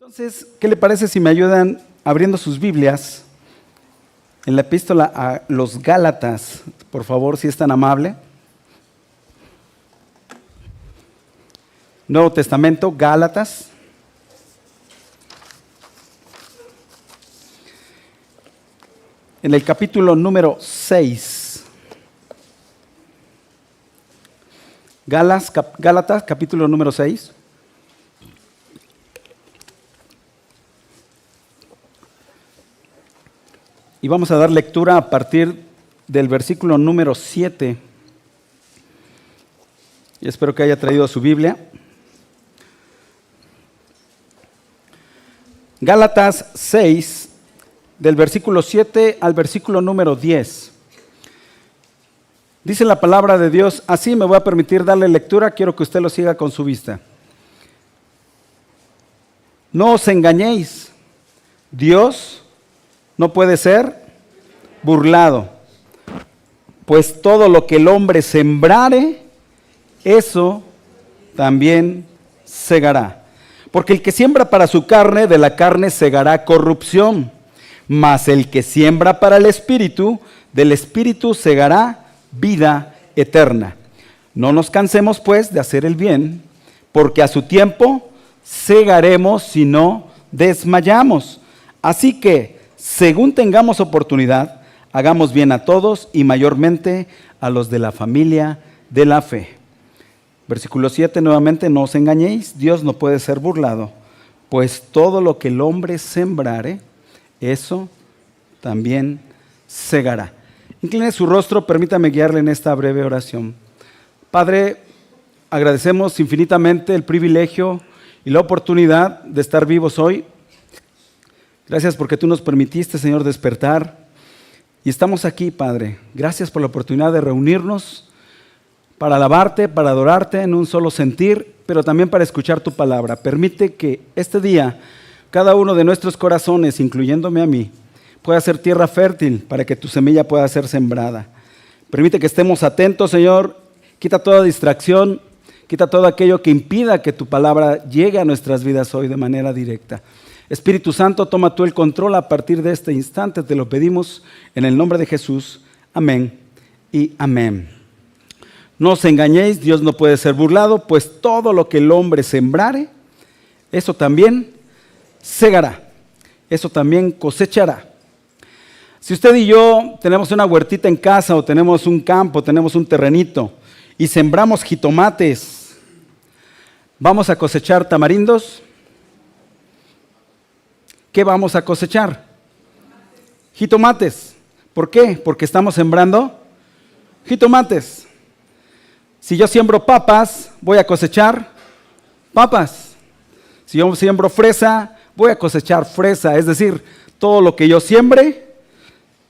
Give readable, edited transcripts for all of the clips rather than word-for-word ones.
Entonces, ¿qué le parece si me ayudan abriendo sus Biblias en la epístola a los Gálatas? Por favor, si es tan amable. Nuevo Testamento, Gálatas. En el capítulo número 6. Gálatas, capítulo número 6. Y vamos a dar lectura a partir del versículo número 7. Y espero que haya traído su Biblia. Gálatas 6, del versículo 7 al versículo número 10. Dice la palabra de Dios, así me voy a permitir darle lectura, quiero que usted lo siga con su vista. No os engañéis, Dios no puede ser burlado, pues todo lo que el hombre sembrare, eso también segará. Porque el que siembra para su carne, de la carne segará corrupción, mas el que siembra para el Espíritu, del Espíritu segará vida eterna. No nos cansemos pues de hacer el bien, porque a su tiempo segaremos si no desmayamos. Así que, según tengamos oportunidad, hagamos bien a todos y mayormente a los de la familia de la fe. Versículo 7 nuevamente, no os engañéis, Dios no puede ser burlado, pues todo lo que el hombre sembrare, eso también segará. Incline su rostro, permítame guiarle en esta breve oración. Padre, agradecemos infinitamente el privilegio y la oportunidad de estar vivos hoy. Gracias porque tú nos permitiste, Señor, despertar. Y estamos aquí, Padre. Gracias por la oportunidad de reunirnos para alabarte, para adorarte en un solo sentir, pero también para escuchar tu palabra. Permite que este día, cada uno de nuestros corazones, incluyéndome a mí, pueda ser tierra fértil para que tu semilla pueda ser sembrada. Permite que estemos atentos, Señor. Quita toda distracción, quita todo aquello que impida que tu palabra llegue a nuestras vidas hoy de manera directa. Espíritu Santo, toma tú el control a partir de este instante, te lo pedimos en el nombre de Jesús. Amén y amén. No os engañéis, Dios no puede ser burlado, pues todo lo que el hombre sembrare, eso también segará, eso también cosechará. Si usted y yo tenemos una huertita en casa o tenemos un campo, tenemos un terrenito y sembramos jitomates, ¿vamos a cosechar tamarindos? ¿Qué vamos a cosechar? Jitomates. ¿Por qué? Porque estamos sembrando jitomates. Si yo siembro papas, voy a cosechar papas. Si yo siembro fresa, voy a cosechar fresa. Es decir, todo lo que yo siembre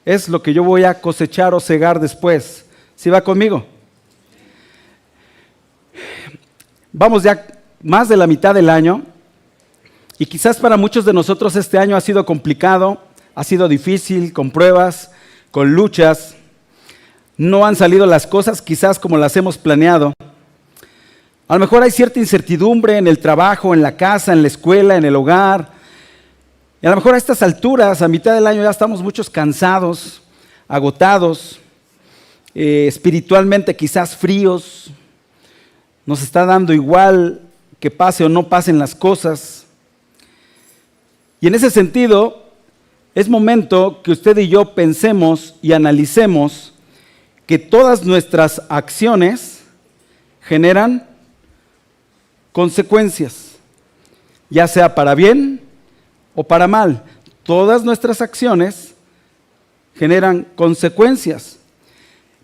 es lo que yo voy a cosechar o segar después. ¿Sí va conmigo? Vamos ya más de la mitad del año. Y quizás para muchos de nosotros este año ha sido complicado, ha sido difícil, con pruebas, con luchas. No han salido las cosas quizás como las hemos planeado. A lo mejor hay cierta incertidumbre en el trabajo, en la casa, en la escuela, en el hogar. Y a lo mejor a estas alturas, a mitad del año, ya estamos muchos cansados, agotados, espiritualmente quizás fríos. Nos está dando igual que pase o no pasen las cosas. Y en ese sentido, es momento que usted y yo pensemos y analicemos que todas nuestras acciones generan consecuencias, ya sea para bien o para mal. Todas nuestras acciones generan consecuencias.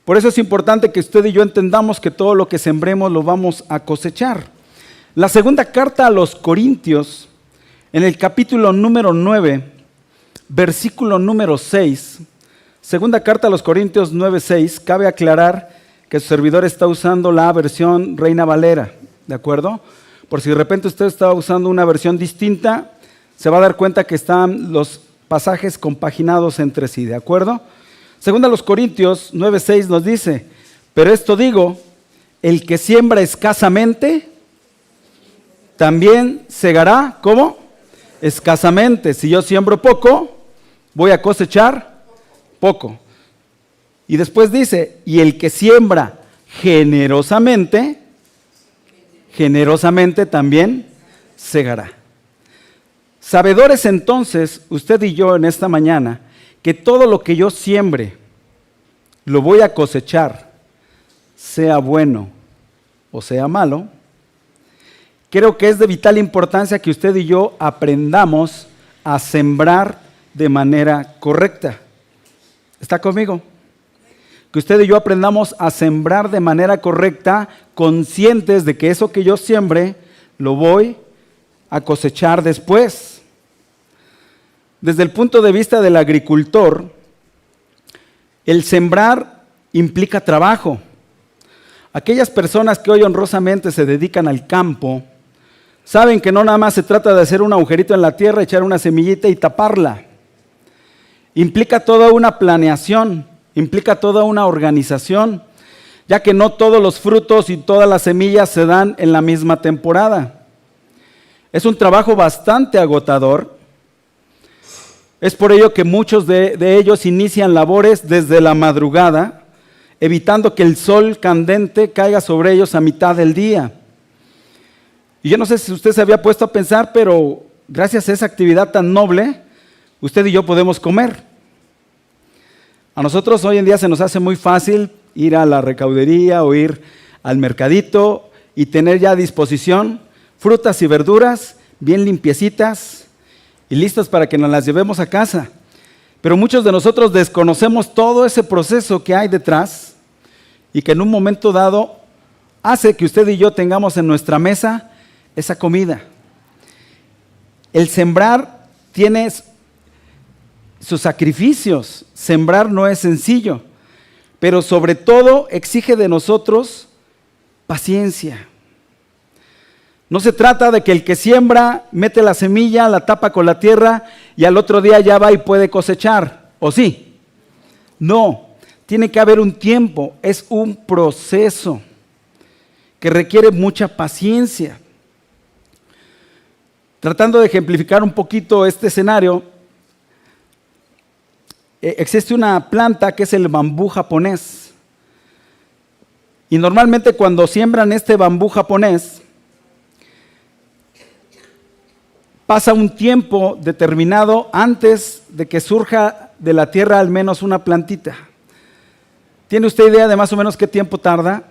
Por eso es importante que usted y yo entendamos que todo lo que sembremos lo vamos a cosechar. La segunda carta a los Corintios, en el capítulo número 9, versículo número 6, segunda carta a los Corintios 9:6, cabe aclarar que su servidor está usando la versión Reina Valera, ¿de acuerdo? Por si de repente usted está usando una versión distinta, se va a dar cuenta que están los pasajes compaginados entre sí, ¿de acuerdo? Segunda a los Corintios 9:6 nos dice, pero esto digo, el que siembra escasamente, también segará, ¿cómo? escasamente. Si yo siembro poco, voy a cosechar poco. Y después dice, y el que siembra generosamente, generosamente también segará. Sabedores entonces, usted y yo en esta mañana, que todo lo que yo siembre, lo voy a cosechar, sea bueno o sea malo. Creo que es de vital importancia que usted y yo aprendamos a sembrar de manera correcta. ¿Está conmigo? Que usted y yo aprendamos a sembrar de manera correcta, conscientes de que eso que yo siembre, lo voy a cosechar después. Desde el punto de vista del agricultor, el sembrar implica trabajo. Aquellas personas que hoy honrosamente se dedican al campo, saben que no nada más se trata de hacer un agujerito en la tierra, echar una semillita y taparla. Implica toda una planeación, implica toda una organización, ya que no todos los frutos y todas las semillas se dan en la misma temporada. Es un trabajo bastante agotador. Es por ello que muchos de ellos inician labores desde la madrugada, evitando que el sol candente caiga sobre ellos a mitad del día. Y yo no sé si usted se había puesto a pensar, pero gracias a esa actividad tan noble, usted y yo podemos comer. A nosotros hoy en día se nos hace muy fácil ir a la recaudería o ir al mercadito y tener ya a disposición frutas y verduras bien limpiecitas y listas para que nos las llevemos a casa. Pero muchos de nosotros desconocemos todo ese proceso que hay detrás y que en un momento dado hace que usted y yo tengamos en nuestra mesa esa comida. El sembrar tiene sus sacrificios. Sembrar no es sencillo, pero sobre todo exige de nosotros paciencia. No se trata de que el que siembra mete la semilla, la tapa con la tierra y al otro día ya va y puede cosechar, ¿o sí? No, tiene que haber un tiempo, es un proceso que requiere mucha paciencia. Tratando de ejemplificar un poquito este escenario, existe una planta que es el bambú japonés. Y normalmente cuando siembran este bambú japonés, pasa un tiempo determinado antes de que surja de la tierra al menos una plantita. ¿Tiene usted idea de más o menos qué tiempo tarda?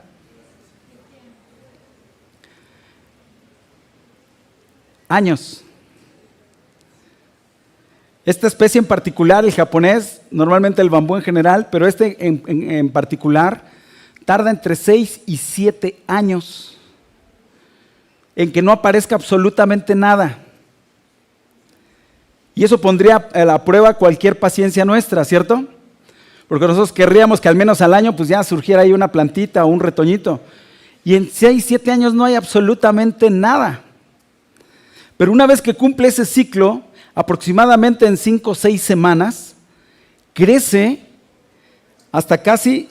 Años. Esta especie en particular, el japonés, normalmente el bambú en general, pero este en particular, tarda entre 6 y 7 años en que no aparezca absolutamente nada. Y eso pondría a la prueba cualquier paciencia nuestra, ¿cierto? Porque nosotros querríamos que al menos al año pues ya surgiera ahí una plantita o un retoñito. Y en 6, 7 años no hay absolutamente nada. Pero una vez que cumple ese ciclo, aproximadamente en 5 o 6 semanas, crece hasta casi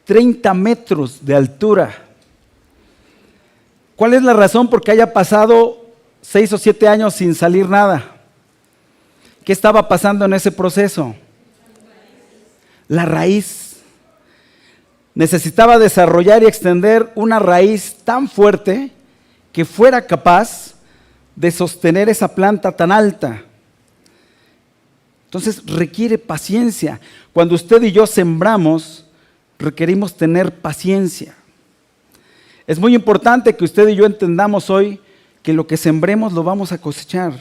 30 metros de altura. ¿Cuál es la razón por qué haya pasado 6 o 7 años sin salir nada? ¿Qué estaba pasando en ese proceso? La raíz. Necesitaba desarrollar y extender una raíz tan fuerte que fuera capaz de sostener esa planta tan alta. Entonces requiere paciencia. Cuando usted y yo sembramos, requerimos tener paciencia. Es muy importante que usted y yo entendamos hoy que lo que sembremos lo vamos a cosechar,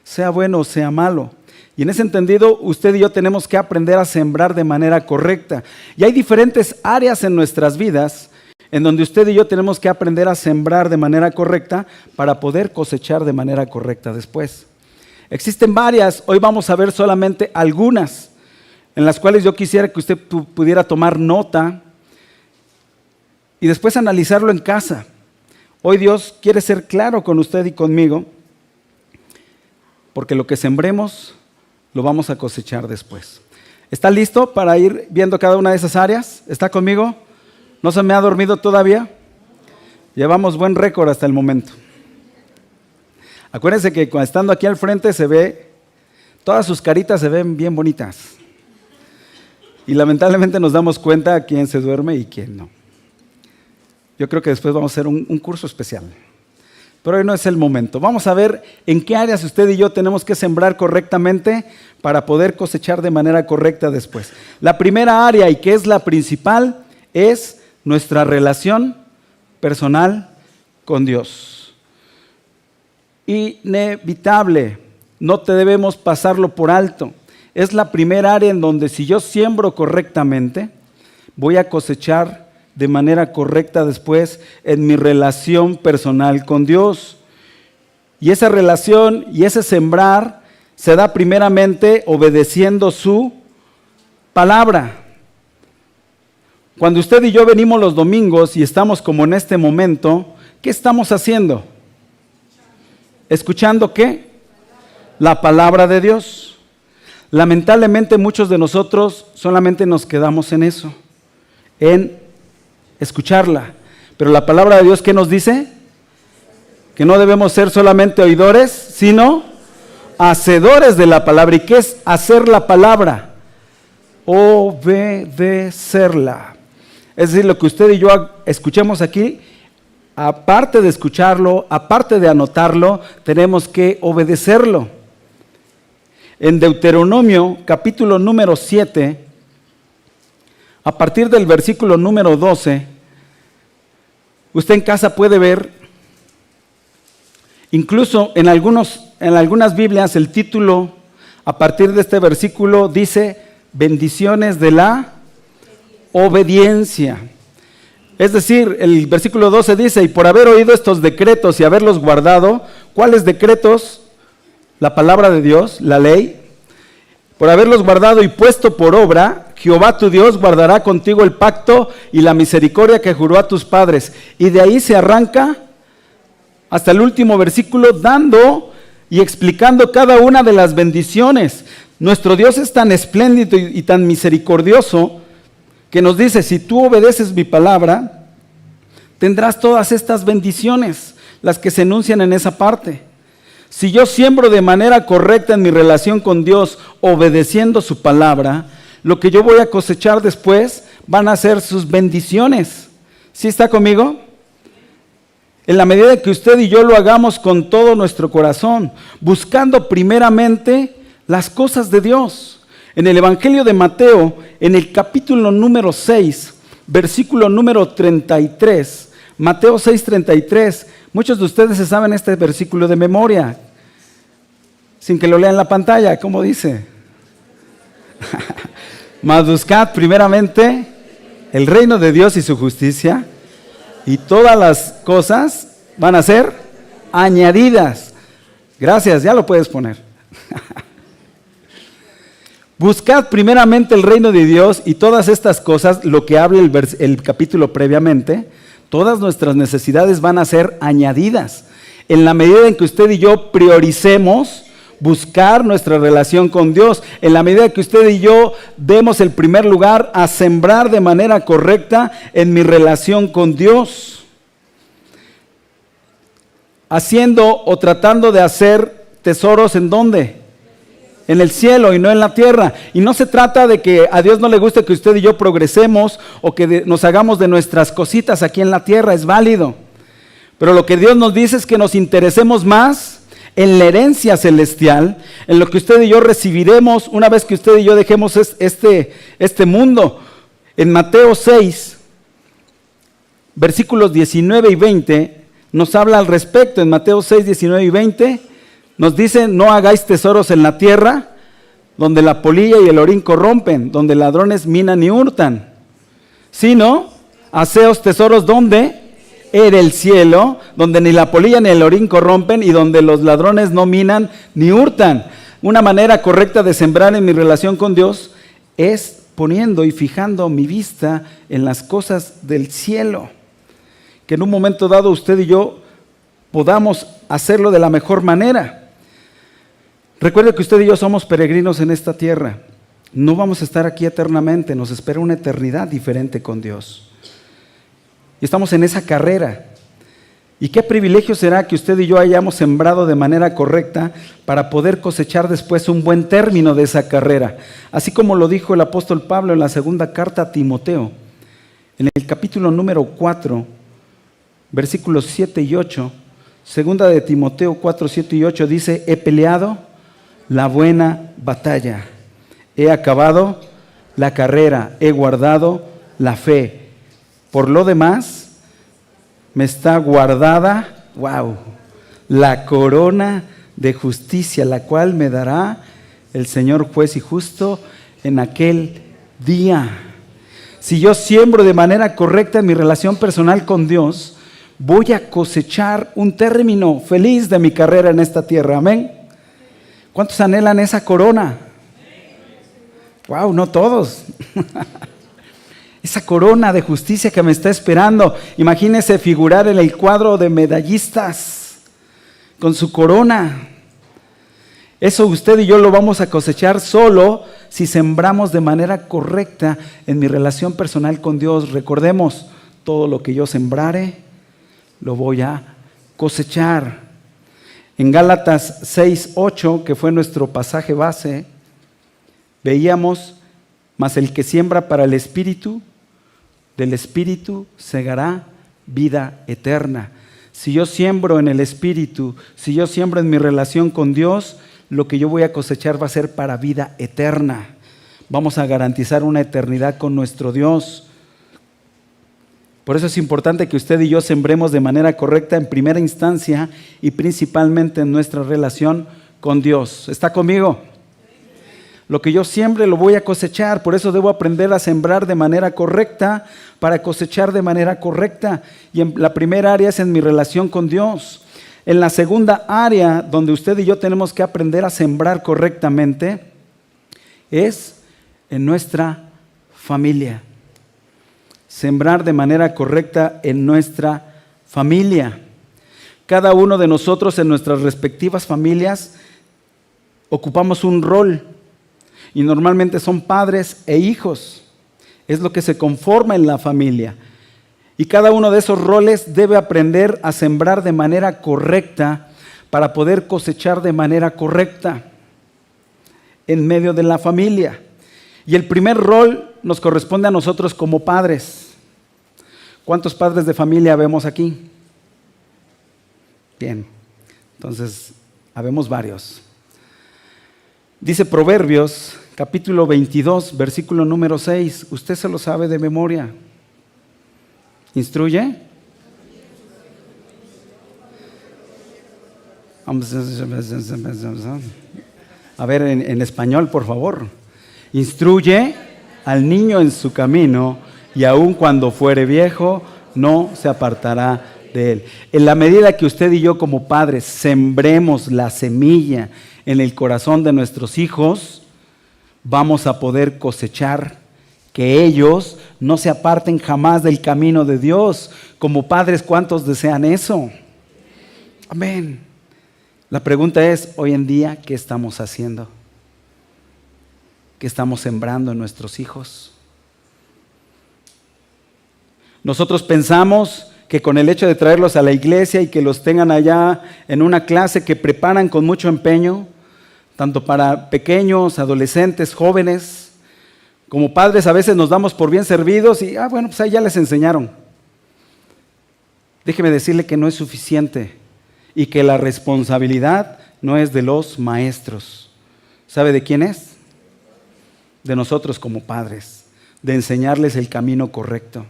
sea bueno o sea malo. Y en ese entendido, usted y yo tenemos que aprender a sembrar de manera correcta. Y hay diferentes áreas en nuestras vidas en donde usted y yo tenemos que aprender a sembrar de manera correcta para poder cosechar de manera correcta después. Existen varias, hoy vamos a ver solamente algunas, en las cuales yo quisiera que usted pudiera tomar nota y después analizarlo en casa. Hoy Dios quiere ser claro con usted y conmigo, porque lo que sembremos lo vamos a cosechar después. ¿Está listo para ir viendo cada una de esas áreas? ¿Está conmigo? ¿No se me ha dormido todavía? Llevamos buen récord hasta el momento. Acuérdense que cuando estando aquí al frente se ve, todas sus caritas se ven bien bonitas. Y lamentablemente nos damos cuenta quién se duerme y quién no. Yo creo que después vamos a hacer un curso especial. Pero hoy no es el momento. Vamos a ver en qué áreas usted y yo tenemos que sembrar correctamente para poder cosechar de manera correcta después. La primera área, y que es la principal, es nuestra relación personal con Dios. Inevitable, no te debemos pasarlo por alto. Es la primera área en donde si yo siembro correctamente, voy a cosechar de manera correcta después en mi relación personal con Dios. Y esa relación y ese sembrar se da primeramente obedeciendo su palabra. Cuando usted y yo venimos los domingos y estamos como en este momento, ¿qué estamos haciendo? ¿Escuchando qué? La palabra de Dios. Lamentablemente muchos de nosotros solamente nos quedamos en eso, en escucharla. Pero la palabra de Dios, ¿qué nos dice? Que no debemos ser solamente oidores, sino hacedores de la palabra. ¿Y qué es hacer la palabra? Obedecerla. Es decir, lo que usted y yo escuchemos aquí, aparte de escucharlo, aparte de anotarlo, tenemos que obedecerlo. En Deuteronomio, capítulo número 7, a partir del versículo número 12, usted en casa puede ver, incluso en algunas Biblias, el título a partir de este versículo dice, bendiciones de la obediencia. Es decir, el versículo 12 dice, y por haber oído estos decretos y haberlos guardado, ¿cuáles decretos? La palabra de Dios, la ley. Por haberlos guardado y puesto por obra, Jehová tu Dios guardará contigo el pacto y la misericordia que juró a tus padres. Y de ahí se arranca hasta el último versículo, dando y explicando cada una de las bendiciones. Nuestro Dios es tan espléndido y tan misericordioso que nos dice, si tú obedeces mi palabra, tendrás todas estas bendiciones, las que se enuncian en esa parte. Si yo siembro de manera correcta en mi relación con Dios, obedeciendo su palabra, lo que yo voy a cosechar después van a ser sus bendiciones. ¿Sí está conmigo? En la medida que usted y yo lo hagamos con todo nuestro corazón, buscando primeramente las cosas de Dios. En el Evangelio de Mateo, en el capítulo número 6, versículo número 33, Mateo 6:33, muchos de ustedes se saben este versículo de memoria, sin que lo lean en la pantalla, ¿cómo dice? Mas buscad primeramente el reino de Dios y su justicia, y todas las cosas van a ser añadidas. Gracias, ya lo puedes poner. Buscad primeramente el reino de Dios y todas estas cosas, lo que habla el capítulo previamente, todas nuestras necesidades van a ser añadidas. En la medida en que usted y yo prioricemos buscar nuestra relación con Dios, en la medida que usted y yo demos el primer lugar a sembrar de manera correcta en mi relación con Dios, haciendo o tratando de hacer tesoros ¿en dónde? En el cielo y no en la tierra. Y no se trata de que a Dios no le guste que usted y yo progresemos o que nos hagamos de nuestras cositas aquí en la tierra, es válido. Pero lo que Dios nos dice es que nos interesemos más en la herencia celestial, en lo que usted y yo recibiremos una vez que usted y yo dejemos este mundo. En Mateo 6, versículos 19 y 20, nos habla al respecto. En Mateo 6, 19 y 20, nos dice, no hagáis tesoros en la tierra, donde la polilla y el orín corrompen, donde ladrones minan y hurtan, sino haceos tesoros donde en el cielo, donde ni la polilla ni el orín corrompen y donde los ladrones no minan ni hurtan. Una manera correcta de sembrar en mi relación con Dios es poniendo y fijando mi vista en las cosas del cielo. Que en un momento dado usted y yo podamos hacerlo de la mejor manera. Recuerde que usted y yo somos peregrinos en esta tierra. No vamos a estar aquí eternamente, nos espera una eternidad diferente con Dios. Y estamos en esa carrera. Y qué privilegio será que usted y yo hayamos sembrado de manera correcta para poder cosechar después un buen término de esa carrera. Así como lo dijo el apóstol Pablo en la segunda carta a Timoteo, en el capítulo número 4, versículos 7 y 8, segunda de Timoteo 4, 7 y 8, dice: he peleado la buena batalla, he acabado la carrera, he guardado la fe. Por lo demás, me está guardada, la corona de justicia, la cual me dará el Señor juez y justo en aquel día. Si yo siembro de manera correcta en mi relación personal con Dios, voy a cosechar un término feliz de mi carrera en esta tierra. Amén. ¿Cuántos anhelan esa corona? No todos. Esa corona de justicia que me está esperando. Imagínese figurar en el cuadro de medallistas con su corona. Eso usted y yo lo vamos a cosechar solo si sembramos de manera correcta en mi relación personal con Dios. Recordemos, todo lo que yo sembrare, lo voy a cosechar. En Gálatas 6:8, que fue nuestro pasaje base, veíamos: mas el que siembra para el Espíritu, del Espíritu segará vida eterna. Si yo siembro en el Espíritu, si yo siembro en mi relación con Dios, lo que yo voy a cosechar va a ser para vida eterna. Vamos a garantizar una eternidad con nuestro Dios. Por eso es importante que usted y yo sembremos de manera correcta en primera instancia y principalmente en nuestra relación con Dios. ¿Está conmigo? Lo que yo siembre lo voy a cosechar, por eso debo aprender a sembrar de manera correcta para cosechar de manera correcta. Y en la primera área es en mi relación con Dios. En la segunda área donde usted y yo tenemos que aprender a sembrar correctamente es en nuestra familia. Sembrar de manera correcta en nuestra familia. Cada uno de nosotros en nuestras respectivas familias ocupamos un rol. Y normalmente son padres e hijos. Es lo que se conforma en la familia. Y cada uno de esos roles debe aprender a sembrar de manera correcta para poder cosechar de manera correcta en medio de la familia. Y el primer rol nos corresponde a nosotros como padres. ¿Cuántos padres de familia vemos aquí? Bien, entonces habemos varios. Dice Proverbios, capítulo 22, versículo número 6. Usted se lo sabe de memoria. ¿Instruye? A ver, en español, por favor. Instruye al niño en su camino, y aun cuando fuere viejo, no se apartará de él. En la medida que usted y yo como padres sembremos la semilla en el corazón de nuestros hijos, vamos a poder cosechar que ellos no se aparten jamás del camino de Dios. Como padres, ¿cuántos desean eso? Amén. La pregunta es, hoy en día, ¿qué estamos haciendo? ¿Qué estamos sembrando en nuestros hijos? Nosotros pensamos que con el hecho de traerlos a la iglesia y que los tengan allá en una clase que preparan con mucho empeño, tanto para pequeños, adolescentes, jóvenes, como padres a veces nos damos por bien servidos y, pues ahí ya les enseñaron. Déjeme decirle que no es suficiente y que la responsabilidad no es de los maestros. ¿Sabe de quién es? De nosotros como padres, de enseñarles el camino correcto.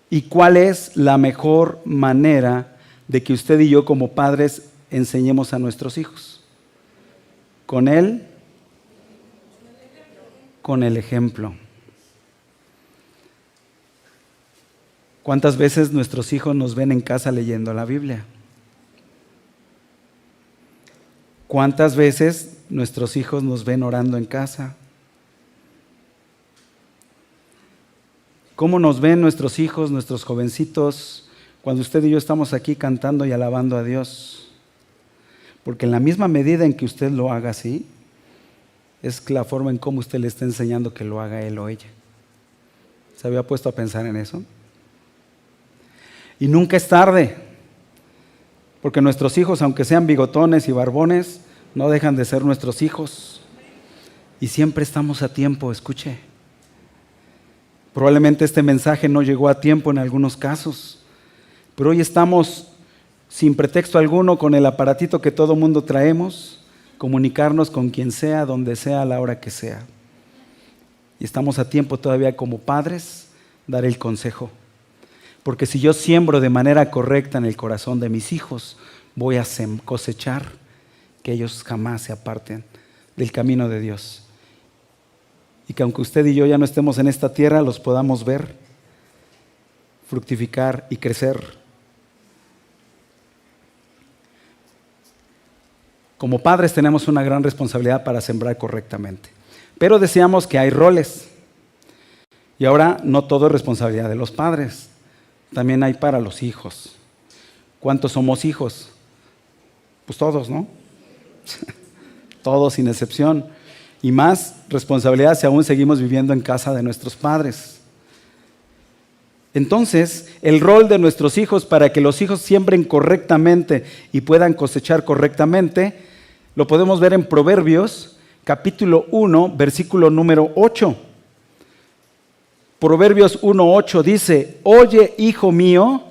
¿Y cuál es la mejor manera de que usted y yo como padres enseñemos a nuestros hijos? Con el ejemplo. ¿Cuántas veces nuestros hijos nos ven en casa leyendo la Biblia? ¿Cuántas veces nuestros hijos nos ven orando en casa? ¿Cómo nos ven nuestros hijos, nuestros jovencitos, cuando usted y yo estamos aquí cantando y alabando a Dios? Porque en la misma medida en que usted lo haga así, es la forma en cómo usted le está enseñando que lo haga él o ella. ¿Se había puesto a pensar en eso? Y nunca es tarde, porque nuestros hijos, aunque sean bigotones y barbones, no dejan de ser nuestros hijos. Y siempre estamos a tiempo, escuche. Probablemente este mensaje no llegó a tiempo en algunos casos, pero hoy estamos sin pretexto alguno con el aparatito que todo mundo traemos, comunicarnos con quien sea, donde sea, a la hora que sea. Y estamos a tiempo todavía como padres dar el consejo. Porque si yo siembro de manera correcta en el corazón de mis hijos, voy a cosechar que ellos jamás se aparten del camino de Dios. Y que aunque usted y yo ya no estemos en esta tierra, los podamos ver, fructificar y crecer. Como padres tenemos una gran responsabilidad para sembrar correctamente. Pero decíamos que hay roles. Y ahora no todo es responsabilidad de los padres. También hay para los hijos. ¿Cuántos somos hijos? Pues todos, ¿no? Todos sin excepción. Y más responsabilidad si aún seguimos viviendo en casa de nuestros padres. Entonces, el rol de nuestros hijos para que los hijos siembren correctamente y puedan cosechar correctamente, lo podemos ver en Proverbios, capítulo 1, versículo número 8. Proverbios 1:8 dice: oye, hijo mío,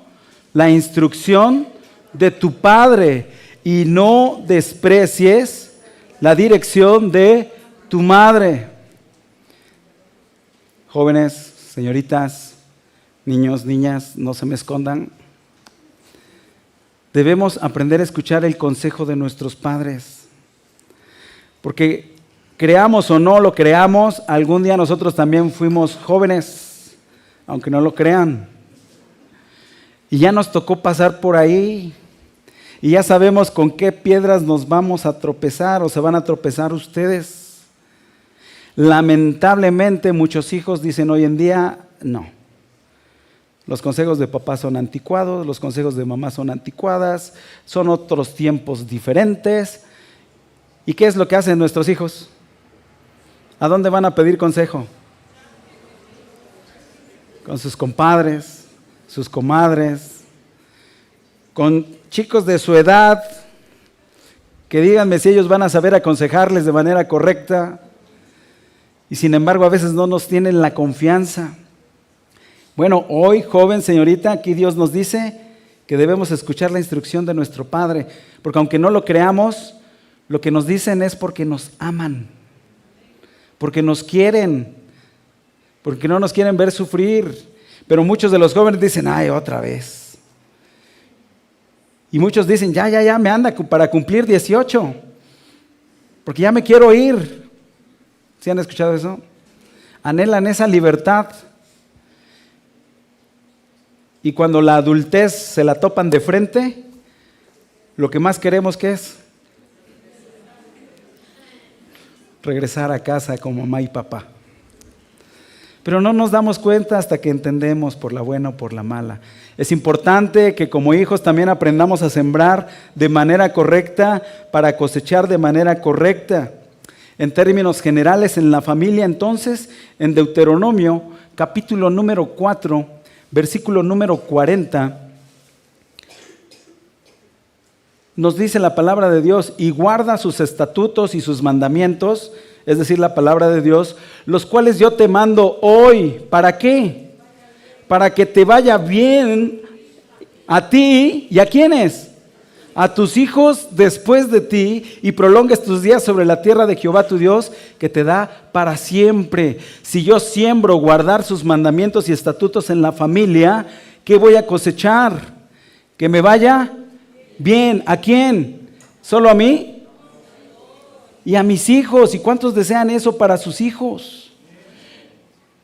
la instrucción de tu padre y no desprecies la dirección de tu madre. Jóvenes, señoritas, niños, niñas, no se me escondan. Debemos aprender a escuchar el consejo de nuestros padres. Porque creamos o no lo creamos, algún día nosotros también fuimos jóvenes, aunque no lo crean. Y ya nos tocó pasar por ahí. Y ya sabemos con qué piedras nos vamos a tropezar o se van a tropezar ustedes. Lamentablemente muchos hijos dicen hoy en día, no. Los consejos de papá son anticuados, los consejos de mamá son anticuadas, son otros tiempos diferentes. ¿Y qué es lo que hacen nuestros hijos? ¿A dónde van a pedir consejo? Con sus compadres, sus comadres, con chicos de su edad, que díganme si ellos van a saber aconsejarles de manera correcta. Y sin embargo a veces no nos tienen la confianza. Bueno, hoy, joven, señorita, aquí Dios nos dice que debemos escuchar la instrucción de nuestro Padre, porque aunque no lo creamos, lo que nos dicen es porque nos aman, porque nos quieren, porque no nos quieren ver sufrir. Pero muchos de los jóvenes dicen, ay, otra vez. Y muchos dicen, ya, me anda para cumplir 18, porque ya me quiero ir. ¿Sí han escuchado eso? Anhelan esa libertad. Y cuando la adultez se la topan de frente, lo que más queremos, ¿qué es? Regresar a casa con mamá y papá. Pero no nos damos cuenta hasta que entendemos por la buena o por la mala. Es importante que como hijos también aprendamos a sembrar de manera correcta para cosechar de manera correcta. En términos generales, en la familia, entonces, en Deuteronomio, capítulo número 4, versículo número 40, nos dice la palabra de Dios: y guarda sus estatutos y sus mandamientos, es decir, la palabra de Dios, los cuales yo te mando hoy. ¿Para qué? Para que te vaya bien a ti y a ¿quiénes? A tus hijos después de ti, y prolongues tus días sobre la tierra de Jehová tu Dios, que te da para siempre. Si yo siembro guardar sus mandamientos y estatutos en la familia, ¿qué voy a cosechar? Que me vaya bien. ¿A quién? ¿Solo a mí? Y a mis hijos. ¿Y cuántos desean eso para sus hijos?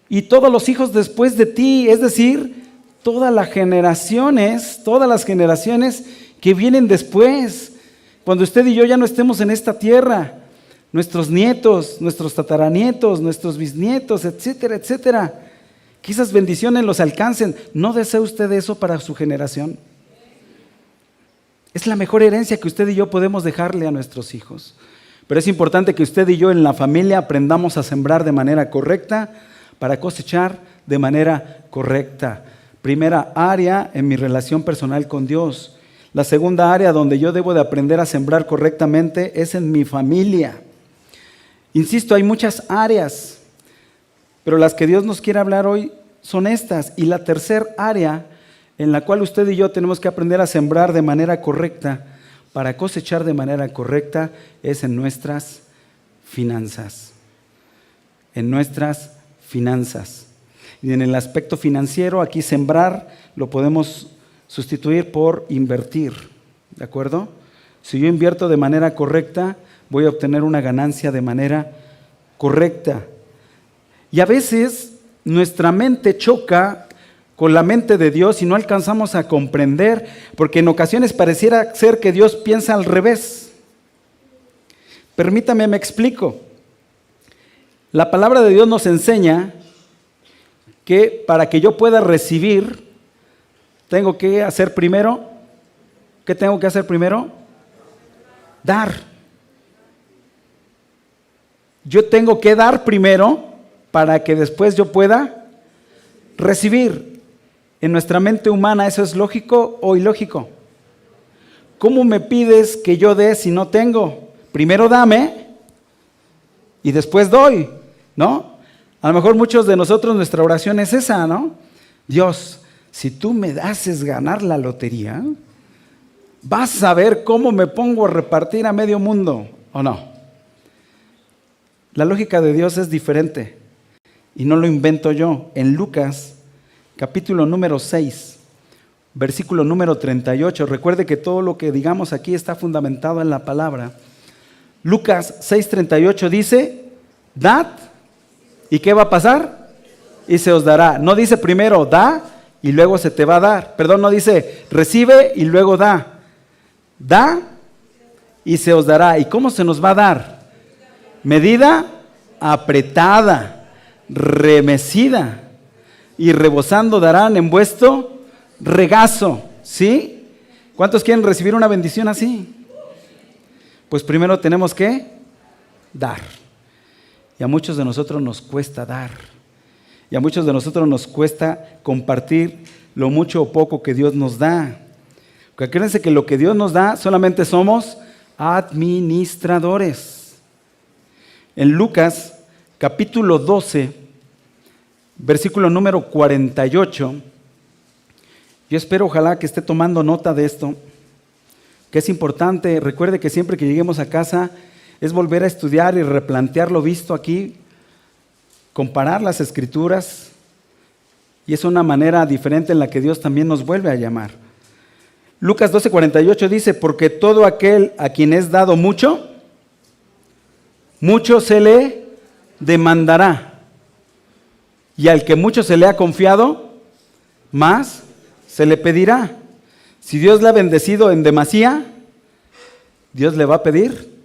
Y todos los hijos después de ti, es decir, todas las generaciones que vienen después, cuando usted y yo ya no estemos en esta tierra, nuestros nietos, nuestros tataranietos, nuestros bisnietos, etcétera, etcétera, que esas bendiciones los alcancen. ¿No desea usted eso para su generación? Es la mejor herencia que usted y yo podemos dejarle a nuestros hijos. Pero es importante que usted y yo en la familia aprendamos a sembrar de manera correcta para cosechar de manera correcta. Primera área en mi relación personal con Dios. La segunda área donde yo debo de aprender a sembrar correctamente es en mi familia. Insisto, hay muchas áreas, pero las que Dios nos quiere hablar hoy son estas. Y la tercera área en la cual usted y yo tenemos que aprender a sembrar de manera correcta para cosechar de manera correcta es en nuestras finanzas. En nuestras finanzas. Y en el aspecto financiero, aquí sembrar lo podemos sustituir por invertir. ¿De acuerdo? Si yo invierto de manera correcta, voy a obtener una ganancia de manera correcta. Y a veces nuestra mente choca con la mente de Dios y no alcanzamos a comprender, porque en ocasiones pareciera ser que Dios piensa al revés. Permítame, me explico. La palabra de Dios nos enseña que para que yo pueda recibir, tengo que hacer primero, ¿qué tengo que hacer primero? Dar. Yo tengo que dar primero para que después yo pueda recibir. En nuestra mente humana, ¿eso es lógico o ilógico? ¿Cómo me pides que yo dé si no tengo? Primero dame y después doy, ¿no? A lo mejor muchos de nosotros nuestra oración es esa, ¿no? Dios, si tú me haces ganar la lotería, vas a ver cómo me pongo a repartir a medio mundo, ¿o no? La lógica de Dios es diferente y no lo invento yo. En Lucas, capítulo número 6, versículo número 38, recuerde que todo lo que digamos aquí está fundamentado en la palabra. Lucas 6:38 dice, dad, ¿y qué va a pasar? Y se os dará. No dice primero da y luego se te va a dar. Perdón, no dice recibe y luego da. Da y se os dará. ¿Y cómo se nos va a dar? Medida apretada, remecida y rebosando darán en vuestro regazo. ¿Sí? ¿Cuántos quieren recibir una bendición así? Pues primero tenemos que dar. Y a muchos de nosotros nos cuesta dar. Y a muchos de nosotros nos cuesta compartir lo mucho o poco que Dios nos da. Porque acuérdense que lo que Dios nos da solamente somos administradores. En Lucas capítulo 12, versículo número 48, yo espero ojalá que esté tomando nota de esto, que es importante. Recuerde que siempre que lleguemos a casa es volver a estudiar y replantear lo visto aquí, comparar las escrituras, y es una manera diferente en la que Dios también nos vuelve a llamar. Lucas 12:48 dice, porque todo aquel a quien es dado mucho, mucho se le demandará, y al que mucho se le ha confiado, más se le pedirá. Si Dios le ha bendecido en demasía, Dios le va a pedir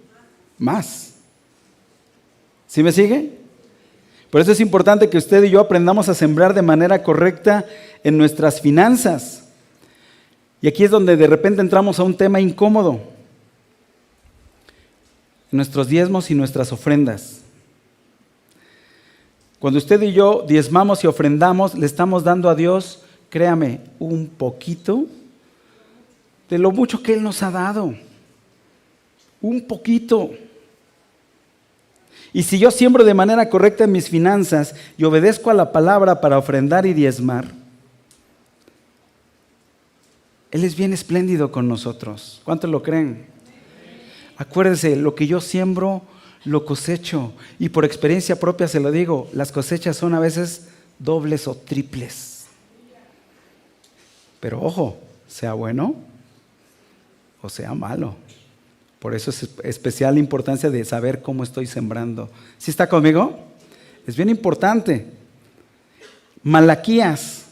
más. ¿Sí me sigue? Por eso es importante que usted y yo aprendamos a sembrar de manera correcta en nuestras finanzas. Y aquí es donde de repente entramos a un tema incómodo. Nuestros diezmos y nuestras ofrendas. Cuando usted y yo diezmamos y ofrendamos, le estamos dando a Dios, créame, un poquito de lo mucho que Él nos ha dado. Un poquito. Y si yo siembro de manera correcta en mis finanzas y obedezco a la palabra para ofrendar y diezmar, Él es bien espléndido con nosotros. ¿Cuántos lo creen? Acuérdense, lo que yo siembro, lo cosecho. Y por experiencia propia se lo digo, las cosechas son a veces dobles o triples. Pero ojo, sea bueno o sea malo. Por eso es especial importancia de saber cómo estoy sembrando. ¿Sí está conmigo? Es bien importante. Malaquías,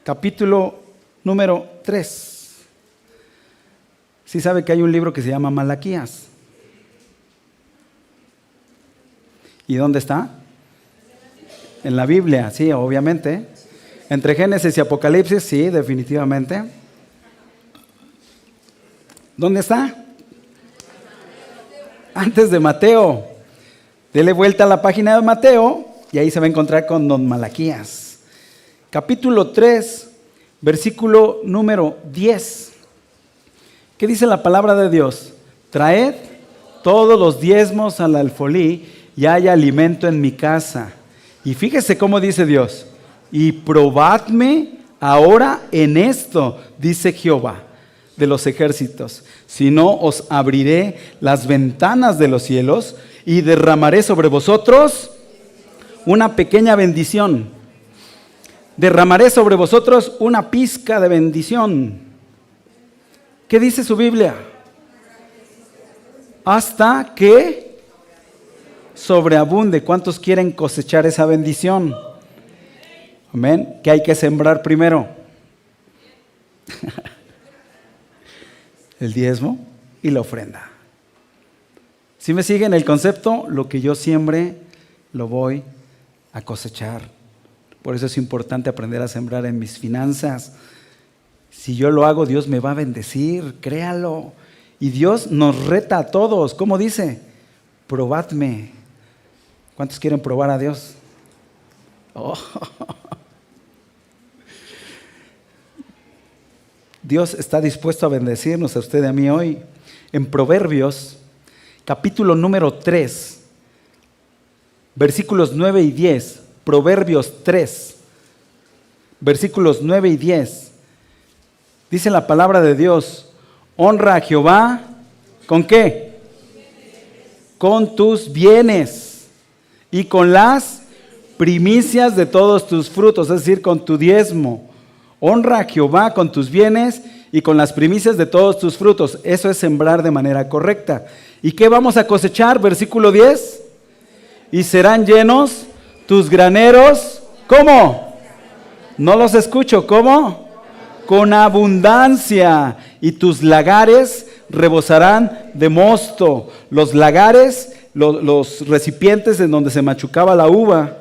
capítulo número 3. ¿Sí sabe que hay un libro que se llama Malaquías? ¿Y dónde está? En la Biblia, sí, obviamente. Entre Génesis y Apocalipsis, sí, definitivamente. ¿Dónde está? Antes de Mateo. Dele vuelta a la página de Mateo y ahí se va a encontrar con don Malaquías. capítulo 3, versículo número 10. ¿Qué dice la palabra de Dios? Traed todos los diezmos al alfolí y haya alimento en mi casa. Y fíjese cómo dice Dios. Y probadme ahora en esto, dice Jehová de los ejércitos. Si no, os abriré las ventanas de los cielos y derramaré sobre vosotros una pequeña bendición. Derramaré sobre vosotros una pizca de bendición. ¿Qué dice su Biblia? Hasta que sobreabunde. ¿Cuántos quieren cosechar esa bendición? Amén. ¿Qué hay que sembrar primero? El diezmo y la ofrenda. ¿Sí me siguen el concepto? Lo que yo siembre, lo voy a cosechar. Por eso es importante aprender a sembrar en mis finanzas. Si yo lo hago, Dios me va a bendecir, créalo. Y Dios nos reta a todos. ¿Cómo dice? Probadme. ¿Cuántos quieren probar a Dios? Oh. Dios está dispuesto a bendecirnos a usted y a mí hoy. En Proverbios, capítulo número 3, versículos 9 y 10. Proverbios 3, versículos 9 y 10. Dice la palabra de Dios: honra a Jehová, ¿con qué? Con tus bienes y con las primicias de todos tus frutos, es decir, con tu diezmo. Honra a Jehová con tus bienes y con las primicias de todos tus frutos. Eso es sembrar de manera correcta. ¿Y qué vamos a cosechar? Versículo 10. Y serán llenos tus graneros. ¿Cómo? No los escucho. ¿Cómo? Con abundancia. Y tus lagares rebosarán de mosto. Los lagares, los recipientes en donde se machucaba la uva,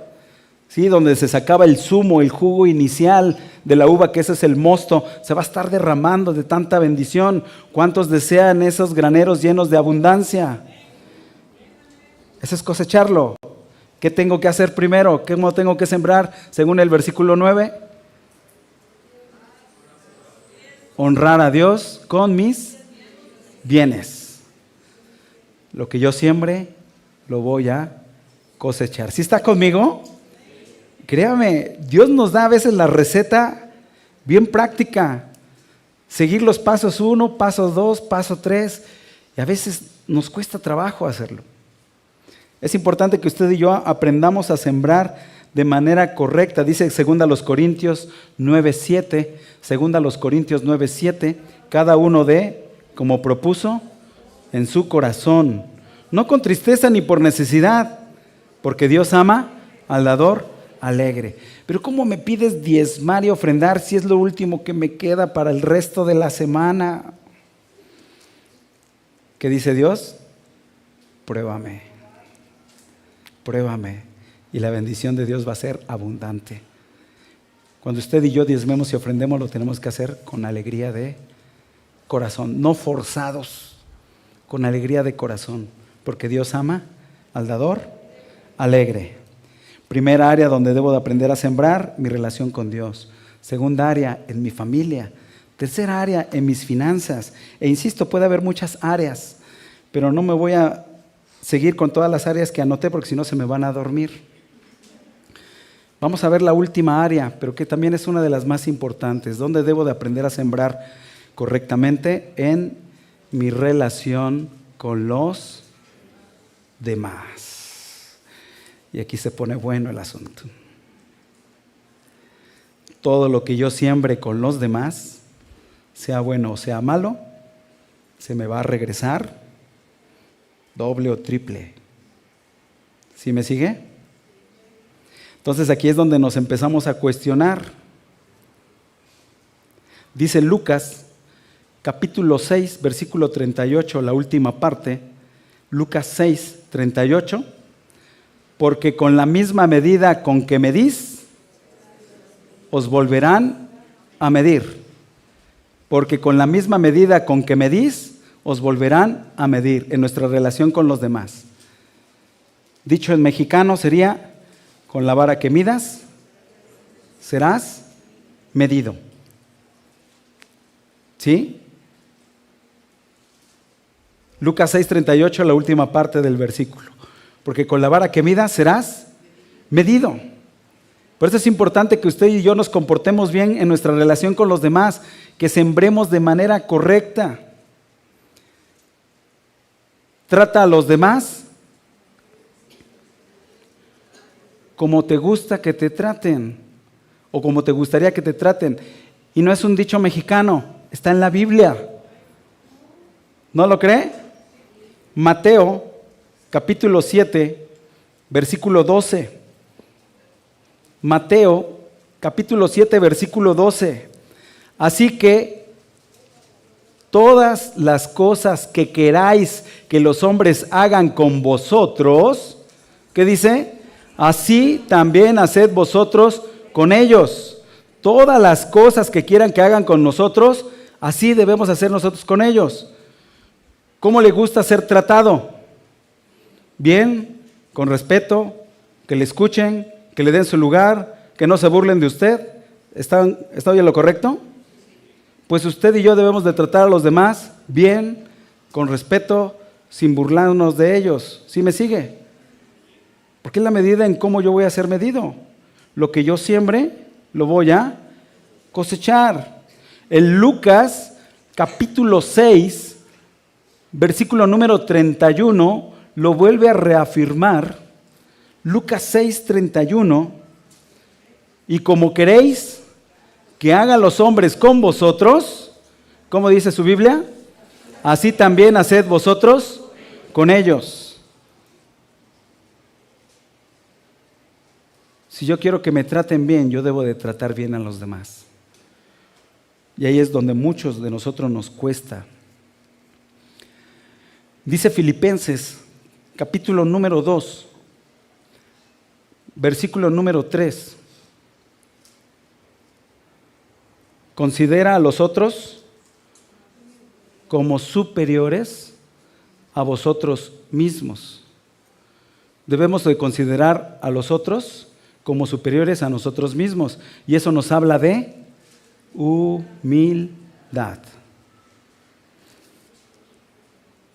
¿sí? Donde se sacaba el zumo, el jugo inicial de la uva, que ese es el mosto, se va a estar derramando de tanta bendición. ¿Cuántos desean esos graneros llenos de abundancia? Eso es cosecharlo. ¿Qué tengo que hacer primero? ¿Cómo tengo que sembrar? Según el versículo 9. Honrar a Dios con mis bienes. Lo que yo siembre, lo voy a cosechar. ¿Sí está conmigo? Créame, Dios nos da a veces la receta bien práctica. Seguir los pasos 1, paso 2, paso 3. Y a veces nos cuesta trabajo hacerlo. Es importante que usted y yo aprendamos a sembrar de manera correcta. Dice 2 Corintios 9:7. 2 Corintios 9:7. Cada uno dé como propuso en su corazón. No con tristeza ni por necesidad, porque Dios ama al dador alegre. Pero ¿cómo me pides diezmar y ofrendar si es lo último que me queda para el resto de la semana? ¿Qué dice Dios? Pruébame. Pruébame. Y la bendición de Dios va a ser abundante. Cuando usted y yo diezmemos y ofrendemos, lo tenemos que hacer con alegría de corazón, no forzados, con alegría de corazón, porque Dios ama al dador alegre. Primera área donde debo de aprender a sembrar, mi relación con Dios. Segunda área, en mi familia. Tercera área, en mis finanzas. E insisto, puede haber muchas áreas, pero no me voy a seguir con todas las áreas que anoté porque si no se me van a dormir. Vamos a ver la última área, pero que también es una de las más importantes. ¿Dónde debo de aprender a sembrar correctamente? En mi relación con los demás. Y aquí se pone bueno el asunto. Todo lo que yo siembre con los demás, sea bueno o sea malo, se me va a regresar doble o triple. ¿Sí me sigue? Entonces aquí es donde nos empezamos a cuestionar. Dice Lucas, capítulo 6, versículo 38, la última parte. Lucas 6, 38. Porque con la misma medida con que medís, os volverán a medir. Porque con la misma medida con que medís, os volverán a medir en nuestra relación con los demás. Dicho en mexicano sería, con la vara que midas, serás medido. ¿Sí? Lucas 6:38, la última parte del versículo. Porque con la vara que midas serás medido. Por eso es importante que usted y yo nos comportemos bien en nuestra relación con los demás, que sembremos de manera correcta. Trata a los demás como te gusta que te traten o como te gustaría que te traten. Y no es un dicho mexicano, está en la Biblia. ¿No lo cree? Mateo, capítulo 7, versículo 12. Mateo, capítulo 7, versículo 12. Así que todas las cosas que queráis que los hombres hagan con vosotros, ¿qué dice? Así también haced vosotros con ellos. Todas las cosas que quieran que hagan con nosotros, así debemos hacer nosotros con ellos. ¿Cómo le gusta ser tratado? Bien, con respeto, que le escuchen, que le den su lugar, que no se burlen de usted. ¿Está bien lo correcto? Pues usted y yo debemos de tratar a los demás bien, con respeto, sin burlarnos de ellos. ¿Sí me sigue? Porque es la medida en cómo yo voy a ser medido. Lo que yo siembre, lo voy a cosechar. En Lucas, capítulo 6, versículo número 31, lo vuelve a reafirmar. Lucas 6, 31. Y como queréis que hagan los hombres con vosotros, ¿cómo dice su Biblia? Así también haced vosotros con ellos. Si yo quiero que me traten bien, yo debo de tratar bien a los demás. Y ahí es donde muchos de nosotros nos cuesta. Dice Filipenses, capítulo número 2, versículo número 3. Considera a los otros como superiores a vosotros mismos. Debemos de considerar a los otros como superiores a nosotros mismos. Y eso nos habla de humildad.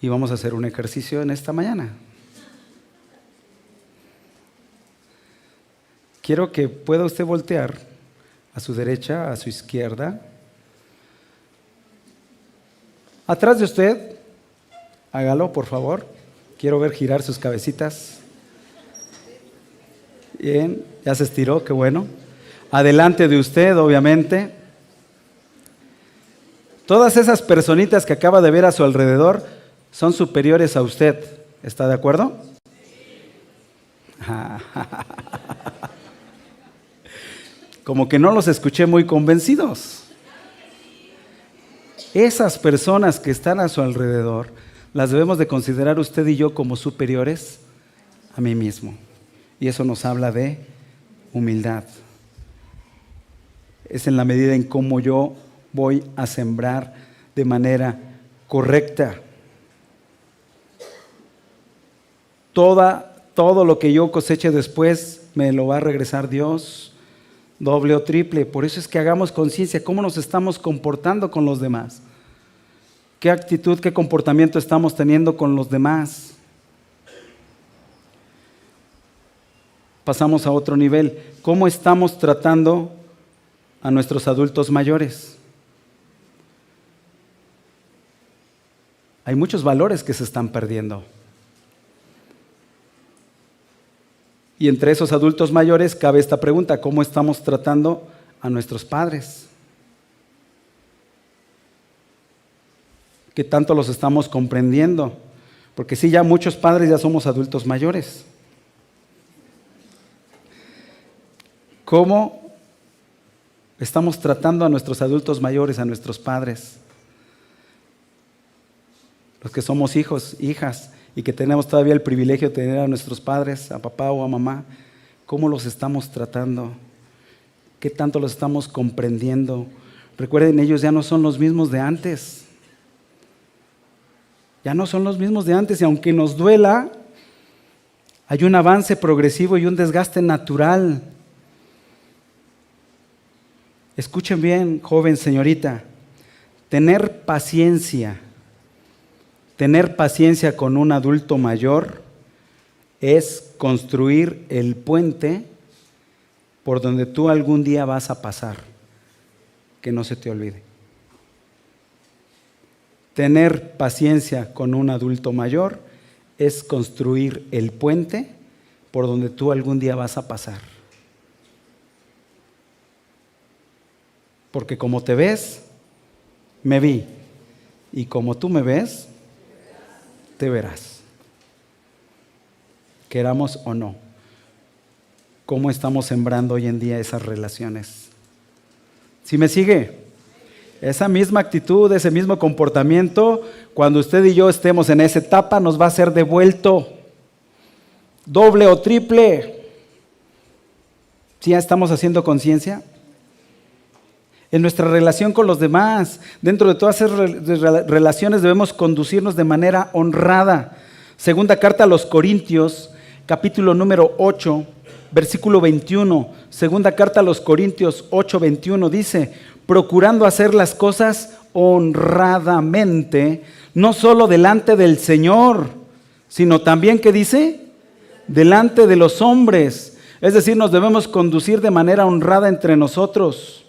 Y vamos a hacer un ejercicio en esta mañana. Quiero que pueda usted voltear a su derecha, a su izquierda. Atrás de usted, hágalo por favor. Quiero ver girar sus cabecitas. Bien, ya se estiró, qué bueno. Adelante de usted, obviamente. Todas esas personitas que acaba de ver a su alrededor son superiores a usted. ¿Está de acuerdo? Como que no los escuché muy convencidos. Esas personas que están a su alrededor, las debemos de considerar usted y yo como superiores a mí mismo. Y eso nos habla de humildad. Es en la medida en cómo yo voy a sembrar de manera correcta. Todo lo que yo coseche después me lo va a regresar Dios, doble o triple. Por eso es que hagamos conciencia, cómo nos estamos comportando con los demás. ¿Qué actitud, qué comportamiento estamos teniendo con los demás? Pasamos a otro nivel. ¿Cómo estamos tratando a nuestros adultos mayores? Hay muchos valores que se están perdiendo. Y entre esos adultos mayores cabe esta pregunta: ¿cómo estamos tratando a nuestros padres? ¿Qué tanto los estamos comprendiendo? Porque sí, ya muchos padres ya somos adultos mayores. ¿Cómo estamos tratando a nuestros adultos mayores, a nuestros padres? Los que somos hijos, hijas, y que tenemos todavía el privilegio de tener a nuestros padres, a papá o a mamá, ¿cómo los estamos tratando? ¿Qué tanto los estamos comprendiendo? Recuerden, ellos ya no son los mismos de antes. Ya no son los mismos de antes, y aunque nos duela, hay un avance progresivo y un desgaste natural. Escuchen bien, joven señorita, tener paciencia con un adulto mayor es construir el puente por donde tú algún día vas a pasar, que no se te olvide. Tener paciencia con un adulto mayor es construir el puente por donde tú algún día vas a pasar. Porque como te ves, me vi. Y como tú me ves, te verás. Queramos o no. ¿Cómo estamos sembrando hoy en día esas relaciones? ¿Sí me sigue? Esa misma actitud, ese mismo comportamiento, cuando usted y yo estemos en esa etapa, nos va a ser devuelto. Doble o triple. ¿Sí ya estamos haciendo conciencia? En nuestra relación con los demás, dentro de todas esas relaciones debemos conducirnos de manera honrada. Segunda carta a los Corintios, capítulo número 8, versículo 21. Segunda carta a los Corintios 8, 21 dice: procurando hacer las cosas honradamente, no solo delante del Señor, sino también, ¿qué dice? Delante de los hombres. Es decir, nos debemos conducir de manera honrada entre nosotros.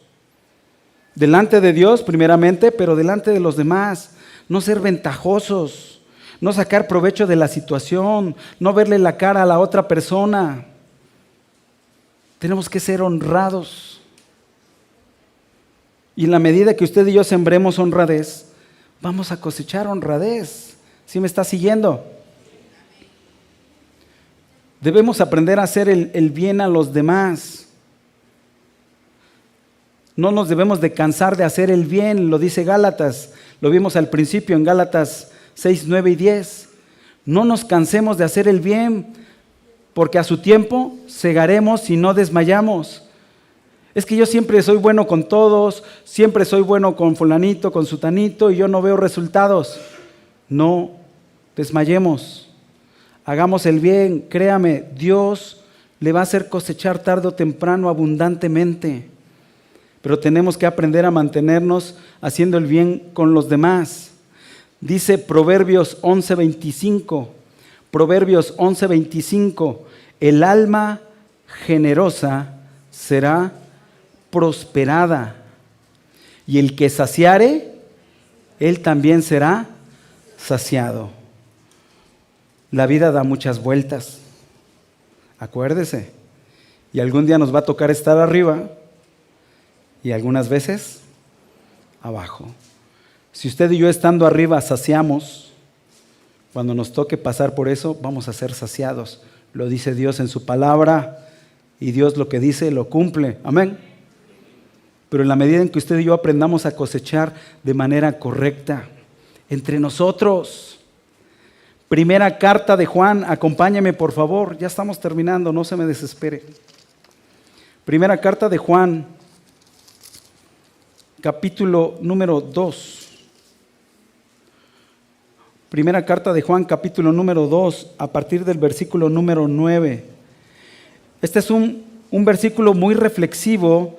Delante de Dios primeramente, pero delante de los demás. No ser ventajosos, no sacar provecho de la situación, no verle la cara a la otra persona. Tenemos que ser honrados. Y en la medida que usted y yo sembremos honradez, vamos a cosechar honradez. ¿Sí me está siguiendo? Debemos aprender a hacer el bien a los demás. No nos debemos de cansar de hacer el bien, lo dice Gálatas, lo vimos al principio en Gálatas 6, 9 y 10. No nos cansemos de hacer el bien, porque a su tiempo segaremos y no desmayamos. Es que yo siempre soy bueno con todos, siempre soy bueno con fulanito, con sutanito, y yo no veo resultados. No desmayemos, hagamos el bien, créame, Dios le va a hacer cosechar tarde o temprano abundantemente. Pero tenemos que aprender a mantenernos haciendo el bien con los demás. Dice Proverbios 11:25, Proverbios 11:25, el alma generosa será prosperada, y el que saciare, él también será saciado. La vida da muchas vueltas, acuérdese, y algún día nos va a tocar estar arriba, y algunas veces abajo. Si usted y yo estando arriba saciamos, cuando nos toque pasar por eso, vamos a ser saciados. Lo dice Dios en su palabra, y Dios lo que dice lo cumple. Amén. Pero en la medida en que usted y yo aprendamos a cosechar de manera correcta entre nosotros. Primera carta de Juan, acompáñame por favor, ya estamos terminando, no se me desespere. Primera carta de Juan, capítulo número 2. Primera carta de Juan, capítulo número 2, a partir del versículo número 9. Este es un versículo muy reflexivo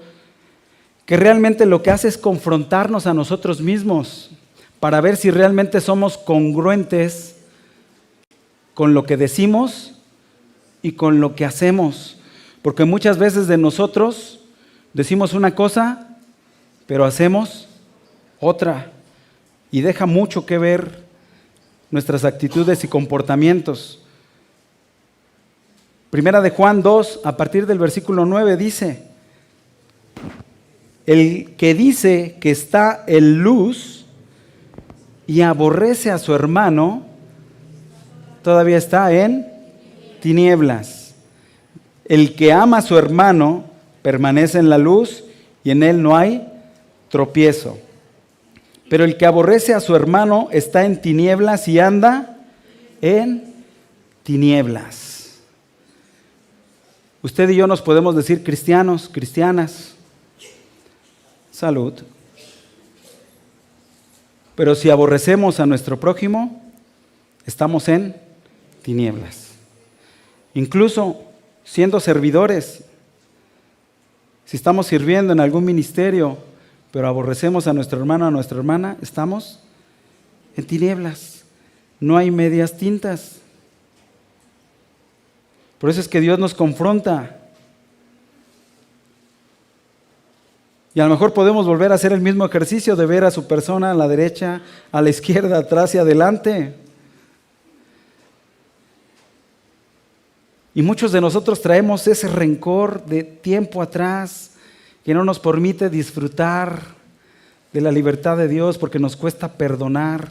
que realmente lo que hace es confrontarnos a nosotros mismos para ver si realmente somos congruentes con lo que decimos y con lo que hacemos. Porque muchas veces de nosotros decimos una cosa, pero hacemos otra, y deja mucho que ver nuestras actitudes y comportamientos. Primera de Juan 2, a partir del versículo 9 dice: el que dice que está en luz y aborrece a su hermano, todavía está en tinieblas. El que ama a su hermano permanece en la luz y en él no hay tropiezo. Pero el que aborrece a su hermano está en tinieblas y anda en tinieblas. Usted y yo nos podemos decir cristianos, cristianas. Salud. Pero si aborrecemos a nuestro prójimo, estamos en tinieblas. Incluso siendo servidores, Si estamos sirviendo en algún ministerio, pero aborrecemos a nuestro hermano o a nuestra hermana, estamos en tinieblas. No hay medias tintas. Por eso es que Dios nos confronta. Y a lo mejor podemos volver a hacer el mismo ejercicio de ver a su persona a la derecha, a la izquierda, atrás y adelante. Y muchos de nosotros traemos ese rencor de tiempo atrás que no nos permite disfrutar de la libertad de Dios porque nos cuesta perdonar.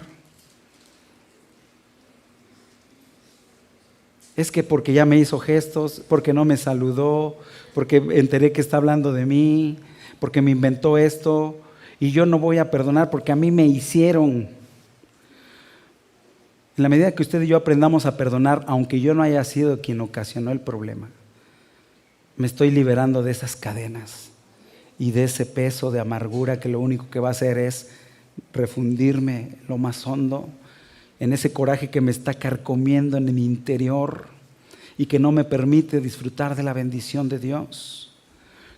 Es que porque ya me hizo gestos, porque no me saludó, porque enteré que está hablando de mí, porque me inventó esto y yo no voy a perdonar porque a mí me hicieron. En la medida que usted y yo aprendamos a perdonar, aunque yo no haya sido quien ocasionó el problema, me estoy liberando de esas cadenas y de ese peso de amargura que lo único que va a hacer es refundirme lo más hondo en ese coraje que me está carcomiendo en mi interior y que no me permite disfrutar de la bendición de Dios.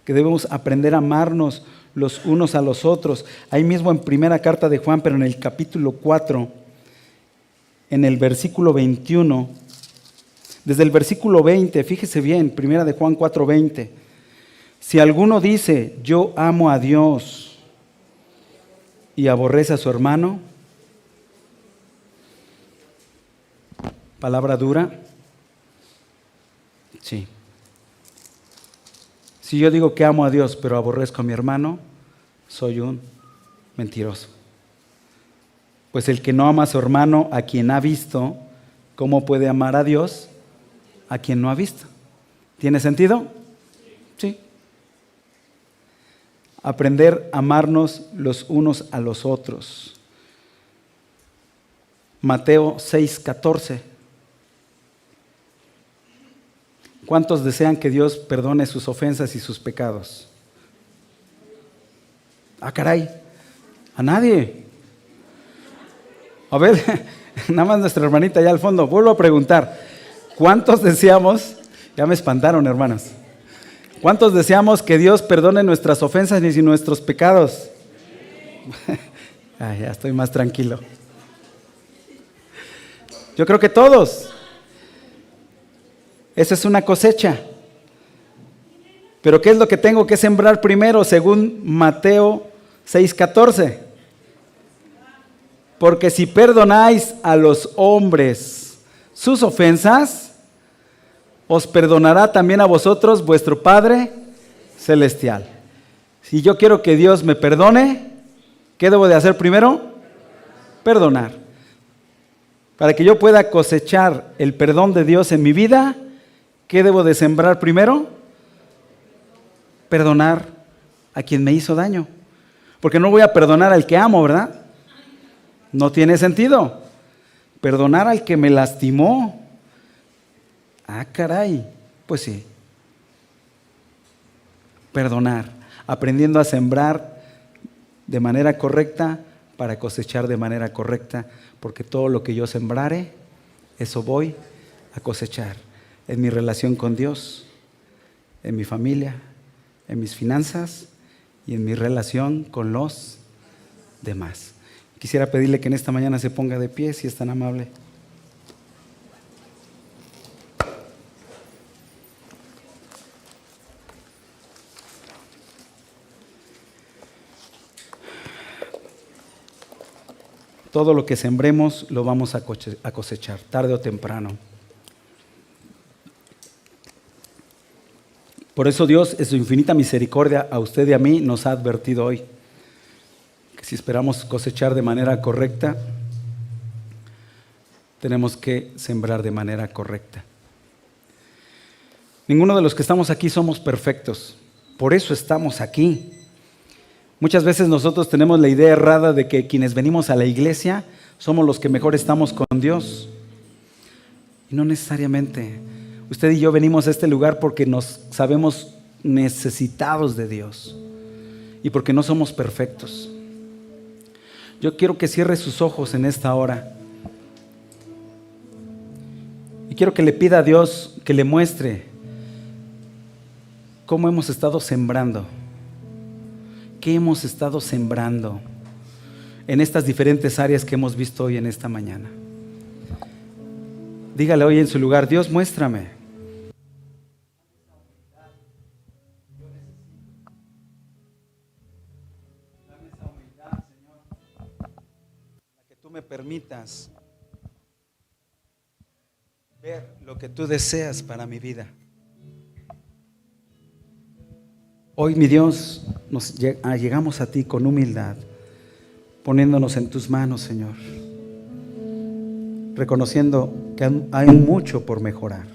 Que debemos aprender a amarnos los unos a los otros. Ahí mismo en primera carta de Juan, pero en el capítulo 4, en el versículo 21, desde el versículo 20, fíjese bien, primera de Juan 4:20. Si alguno dice, yo amo a Dios y aborrece a su hermano, palabra dura, sí. Si yo digo que amo a Dios pero aborrezco a mi hermano, soy un mentiroso. Pues el que no ama a su hermano, a quien ha visto, ¿cómo puede amar a Dios a quien no ha visto? ¿Tiene sentido? Sí. Aprender a amarnos los unos a los otros. Mateo 6:14. ¿Cuántos desean que Dios perdone sus ofensas y sus pecados? Ah, caray, a nadie. A ver, nada más nuestra hermanita allá al fondo. Vuelvo a preguntar, ¿cuántos deseamos? Ya me espantaron, hermanas. ¿Cuántos deseamos que Dios perdone nuestras ofensas y nuestros pecados? Ya estoy más tranquilo. Yo creo que todos. Esa es una cosecha. Pero ¿qué es lo que tengo que sembrar primero según Mateo 6:14? Porque si perdonáis a los hombres sus ofensas, os perdonará también a vosotros vuestro Padre Celestial. Si yo quiero que Dios me perdone, ¿qué debo de hacer primero? Perdonar. Para que yo pueda cosechar el perdón de Dios en mi vida, ¿qué debo de sembrar primero? Perdonar a quien me hizo daño. Porque no voy a perdonar al que amo, ¿verdad? No tiene sentido. Perdonar al que me lastimó. Ah, caray. Pues sí. Perdonar. Aprendiendo a sembrar de manera correcta para cosechar de manera correcta. Porque todo lo que yo sembrare, eso voy a cosechar. En mi relación con Dios, en mi familia, en mis finanzas y en mi relación con los demás. Quisiera pedirle que en esta mañana se ponga de pie, si es tan amable. Todo lo que sembremos lo vamos a cosechar, tarde o temprano. Por eso Dios, en su infinita misericordia, a usted y a mí nos ha advertido hoy que si esperamos cosechar de manera correcta, tenemos que sembrar de manera correcta. Ninguno de los que estamos aquí somos perfectos, por eso estamos aquí. Muchas veces nosotros tenemos la idea errada de que quienes venimos a la iglesia somos los que mejor estamos con Dios. Y no necesariamente. Usted y yo venimos a este lugar porque nos sabemos necesitados de Dios y porque no somos perfectos. Yo quiero que cierre sus ojos en esta hora y quiero que le pida a Dios que le muestre ¿Cómo hemos estado sembrando? ¿Qué hemos estado sembrando en estas diferentes áreas que hemos visto hoy en esta mañana? Dígale hoy en su lugar: Dios, muéstrame. Que tú me permitas ver lo que tú deseas para mi vida. Hoy, mi Dios, llegamos a ti con humildad, poniéndonos en tus manos, Señor, reconociendo que hay mucho por mejorar.